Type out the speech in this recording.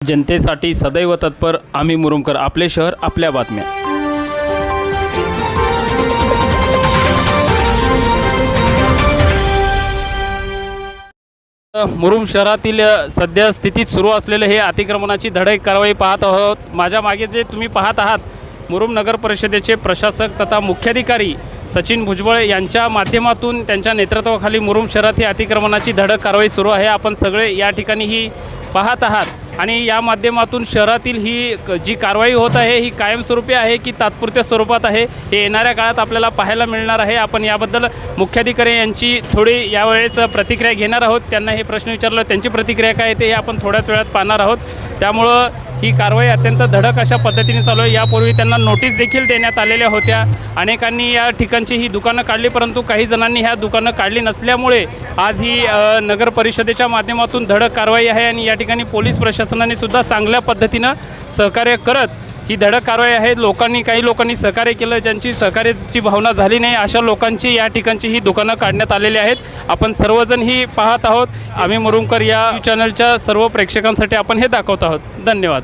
जनतेसाठी सदैव तत्पर आम्ही मुरुमकर, आपले शहर आपल्या बातम्या। मुरुम शहरातील सध्या स्थितीत सुरू असलेले हे अतिक्रमणाची धडक कारवाई पाहत आहोत। माझ्या मागे जे तुम्ही पाहत आहात, मुरुम नगर परिषदेचे प्रशासक तथा मुख्याधिकारी सचिन भुजबळ यांच्या माध्यमातून त्यांच्या नेतृत्वाखाली मुरुम शहरात ही अतिक्रमणाची धडक कारवाई सुरू आहे। आपण सगळे या ठिकाणी ही पाहत आहात आणि या माध्यमातून शहरातील ही जी कारवाई होत आहे ही कायमस्वरूपी आहे की तात्पुरत्या स्वरूपात आहे हे येणाऱ्या काळात आपल्याला पाहायला मिळणार आहे। आपण याबद्दल मुख्याधिकारी यांची थोडी यावेळेस प्रतिक्रिया घेणार आहोत। त्यांना हे प्रश्न विचारलं, त्यांची प्रतिक्रिया काय येते हे आपण थोड्याच वेळात पाहणार आहोत। त्यामुळं ही कारवाई अत्यंत धडक अशा पद्धतीने चालू आहे। यापूर्वी त्यांना नोटीस देखील देण्यात आलेल्या होत्या। अनेकांनी या ठिकाणची ही दुकानं काढली, परंतु काही जणांनी ह्या दुकानं काढली नसल्यामुळे आज ही नगर परिषदेच्या माध्यमातून धडक कारवाई आहे आणि या ठिकाणी पोलीस प्रशासनाने सुद्धा चांगल्या पद्धतीनं सहकार्य करत ही धडक कारवाई आहे। काही लोकांनी सहकार्य केलं, ज्यांची सहकार्याची भावना झाली नाही अशा लोकांची या ठिकाणची ही दुकानं काढण्यात आलेली आहेत। आपण सर्वजण ही पाहत आहोत। आम्ही मुरुमकर या चॅनलच्या सर्व प्रेक्षकांसाठी आपण हे दाखवत आहोत। धन्यवाद।